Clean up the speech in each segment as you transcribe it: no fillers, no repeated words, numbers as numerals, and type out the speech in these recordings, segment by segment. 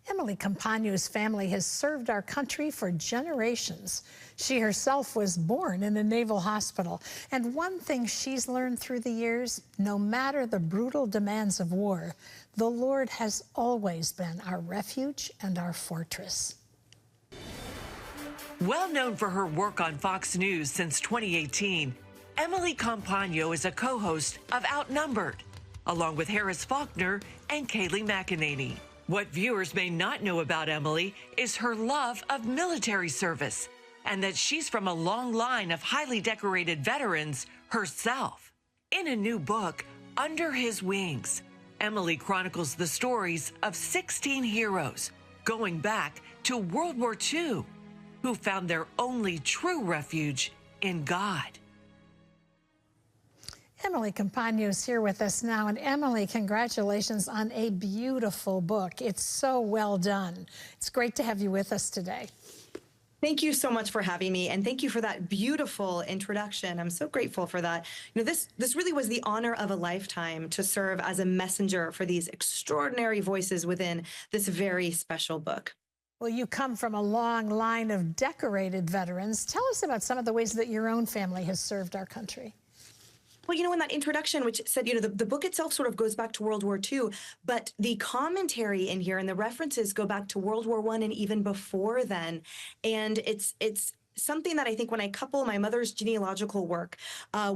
Emily Compagno's family has served our country for generations. She herself was born in a naval hospital. And one thing she's learned through the years, no matter the brutal demands of war, the Lord has always been our refuge and our fortress. Well known for her work on Fox News since 2018, Emily Compagno is a co-host of Outnumbered, along with Harris Faulkner and Kayleigh McEnany. What viewers may not know about Emily is her love of military service and that she's from a long line of highly decorated veterans herself. In a new book, Under His Wings, Emily chronicles the stories of 16 heroes going back to World War II who found their only true refuge in God. Emily Compagno is here with us now. And Emily, congratulations on a beautiful book. It's so well done. It's great to have you with us today. Thank you so much for having me, and thank you for that beautiful introduction. I'm so grateful for that. You know, this really was the honor of a lifetime to serve as a messenger for these extraordinary voices within this very special book. Well, you come from a long line of decorated veterans. Tell us about some of the ways that your own family has served our country. Well, you know, in that introduction, which said, you know, the book itself sort of goes back to World War II, but the commentary in here and the references go back to World War I and even before then. And it's something that I think when I couple my mother's genealogical work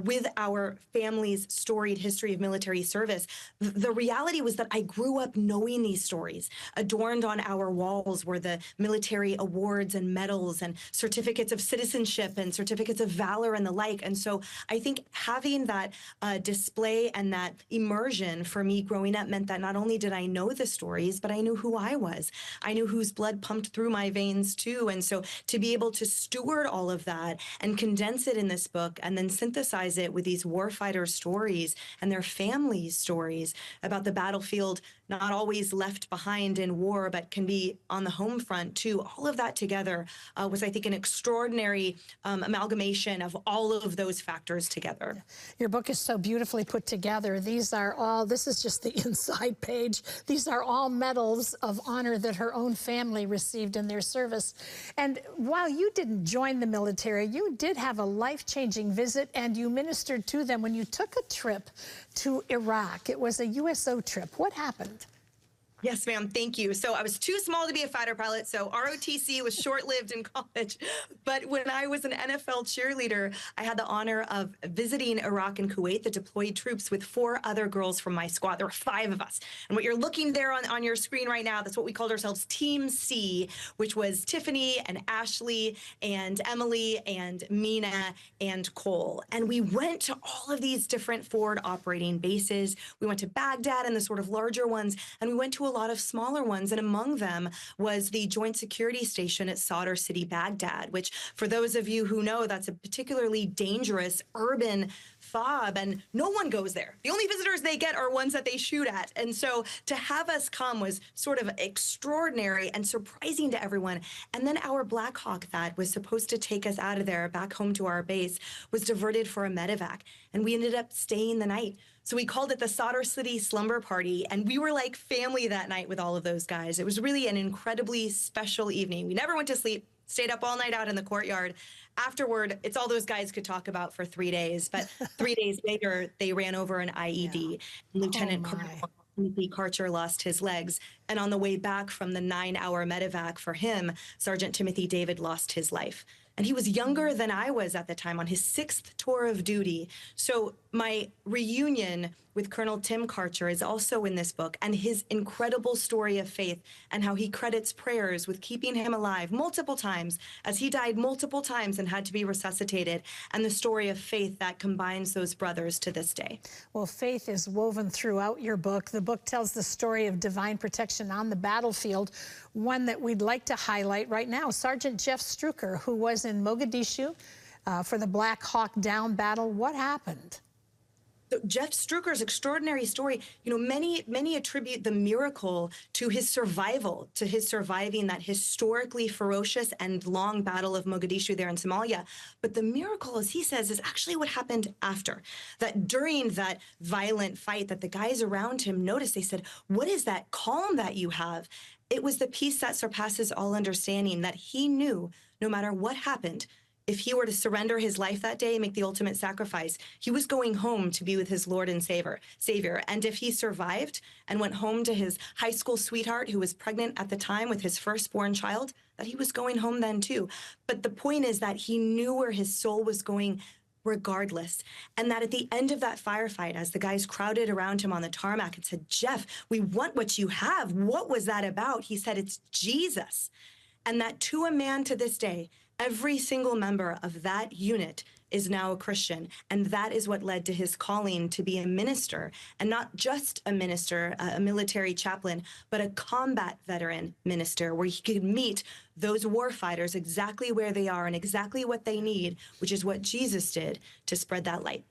with our family's storied history of military service, the reality was that I grew up knowing these stories. Adorned on our walls were the military awards and medals and certificates of citizenship and certificates of valor and the like. And so I think having that display and that immersion for me growing up meant that not only did I know the stories, but I knew who I was. I knew whose blood pumped through my veins too. And so to be able to steward all of that and condense it in this book and then synthesize it with these warfighter stories and their families' stories about the battlefield, not always left behind in war, but can be on the home front too. All of that together was, I think, an extraordinary amalgamation of all of those factors together. Your book is so beautifully put together. These are all, this is just the inside page. These are all medals of honor that her own family received in their service. And while you didn't join the military, you did have a life-changing visit and you ministered to them when you took a trip to Iraq. It was a USO trip. What happened? Yes, ma'am. Thank you. So I was too small to be a fighter pilot, so ROTC was short-lived in college. But when I was an NFL cheerleader, I had the honor of visiting Iraq and Kuwait, the deployed troops, with 4 other girls from my squad. There were 5 of us. And what you're looking there on your screen right now, that's what we called ourselves Team C, which was Tiffany and Ashley and Emily and Mina and Cole. And we went to all of these different forward operating bases. We went to Baghdad and the sort of larger ones, and we went to a lot of smaller ones, and among them was the Joint Security Station at Sadr City, Baghdad, which, for those of you who know, that's a particularly dangerous urban fob, and no one goes there. The only visitors they get are ones that they shoot at. And so to have us come was sort of extraordinary and surprising to everyone. And then our Black Hawk that was supposed to take us out of there back home to our base was diverted for a medevac, and we ended up staying the night. So we called it the Sadr City Slumber Party, and we were like family that night with all of those guys. It was really an incredibly special evening. We never went to sleep, stayed up all night out in the courtyard. Afterward, it's all those guys could talk about for 3 days, but 3 days later, they ran over an IED. Yeah. Lieutenant Timothy Karcher lost his legs, and on the way back from the 9-hour medevac for him, Sergeant Timothy David lost his life. And he was younger than I was at the time, on his 6th tour of duty. So my reunion with Colonel Tim Karcher is also in this book, and his incredible story of faith and how he credits prayers with keeping him alive multiple times, as he died multiple times and had to be resuscitated, and the story of faith that combines those brothers to this day. Well, faith is woven throughout your book. The book tells the story of divine protection on the battlefield, one that we'd like to highlight right now. Sergeant Jeff Struker, who was in Mogadishu for the Black Hawk Down battle. What happened? Jeff Strucker's extraordinary story, many attribute the miracle to his survival, to his surviving that historically ferocious and long battle of Mogadishu there in Somalia. But the miracle, as he says, is actually what happened after. That during that violent fight that the guys around him noticed, they said, "What is that calm that you have?" It was the peace that surpasses all understanding, that he knew no matter what happened, if he were to surrender his life that day, make the ultimate sacrifice, he was going home to be with his Lord and Savior. And if he survived and went home to his high school sweetheart who was pregnant at the time with his firstborn child, that he was going home then too. But the point is that he knew where his soul was going regardless. And that at the end of that firefight, as the guys crowded around him on the tarmac and said, "Jeff, we want what you have. What was that about?" He said, "It's Jesus." And that to a man to this day, every single member of that unit is now a Christian. And that is what led to his calling to be a minister, and not just a minister, a military chaplain, but a combat veteran minister, where he could meet those war fighters exactly where they are and exactly what they need, which is what Jesus did to spread that light.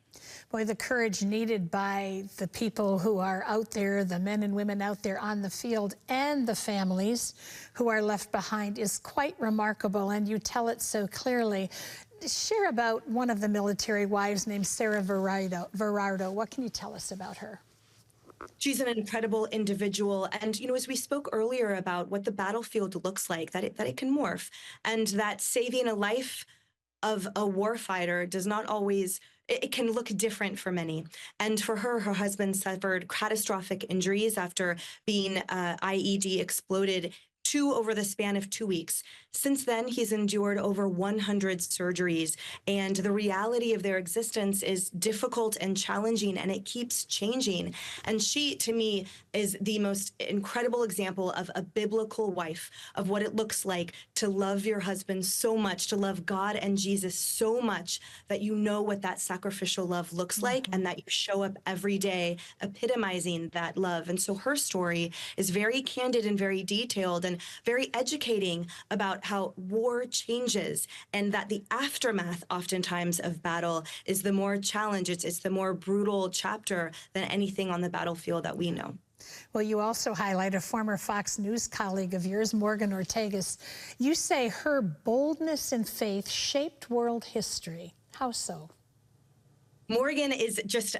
Boy, the courage needed by the people who are out there, the men and women out there on the field, and the families who are left behind is quite remarkable, and you tell it so clearly. Share about one of the military wives named Sarah Verardo. What can you tell us about her? She's an incredible individual. And, as we spoke earlier about what the battlefield looks like, that it can morph, and that saving a life of a warfighter does not always, it can look different for many. And for her husband suffered catastrophic injuries after being IED exploded over the span of 2 weeks. Since then, he's endured over 100 surgeries, and the reality of their existence is difficult and challenging, and it keeps changing. And she, to me, is the most incredible example of a biblical wife, of what it looks like to love your husband so much, to love God and Jesus so much that you know what that sacrificial love looks like, and that you show up every day epitomizing that love. And so her story is very candid and very detailed, and very educating about how war changes, and that the aftermath oftentimes of battle is the more challenge, it's the more brutal chapter than anything on the battlefield that we know. Well, you also highlight a former Fox News colleague of yours, Morgan Ortagus. You say her boldness in faith shaped world history. How so? Morgan is just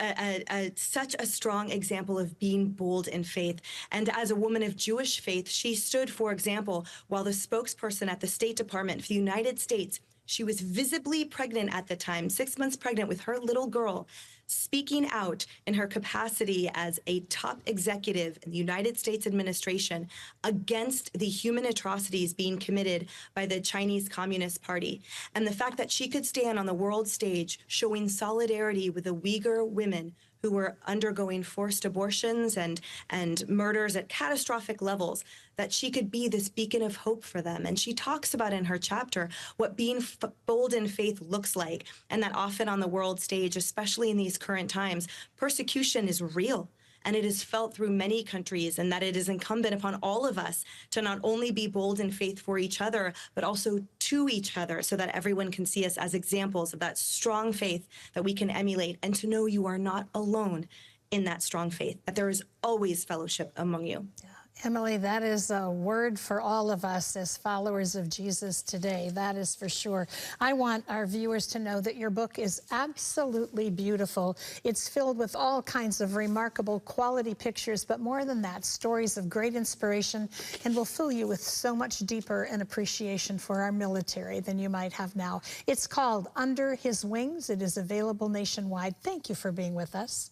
such a strong example of being bold in faith. And as a woman of Jewish faith, she stood, for example, while the spokesperson at the State Department for the United States, she was visibly pregnant at the time, 6 months pregnant with her little girl, speaking out in her capacity as a top executive in the United States administration against the human atrocities being committed by the Chinese Communist Party. And the fact that she could stand on the world stage showing solidarity with the Uyghur women who were undergoing forced abortions and murders at catastrophic levels, that she could be this beacon of hope for them. And she talks about in her chapter what being bold in faith looks like, and that often on the world stage, especially in these current times, persecution is real. And it is felt through many countries, and that it is incumbent upon all of us to not only be bold in faith for each other, but also to each other, so that everyone can see us as examples of that strong faith that we can emulate, and to know you are not alone in that strong faith, that there is always fellowship among you. Yeah. Emily, that is a word for all of us as followers of Jesus today. That is for sure. I want our viewers to know that your book is absolutely beautiful. It's filled with all kinds of remarkable quality pictures, but more than that, stories of great inspiration, and will fill you with so much deeper an appreciation for our military than you might have now. It's called Under His Wings. It is available nationwide. Thank you for being with us.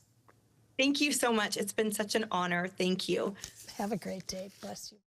Thank you so much. It's been such an honor. Thank you. Have a great day. Bless you.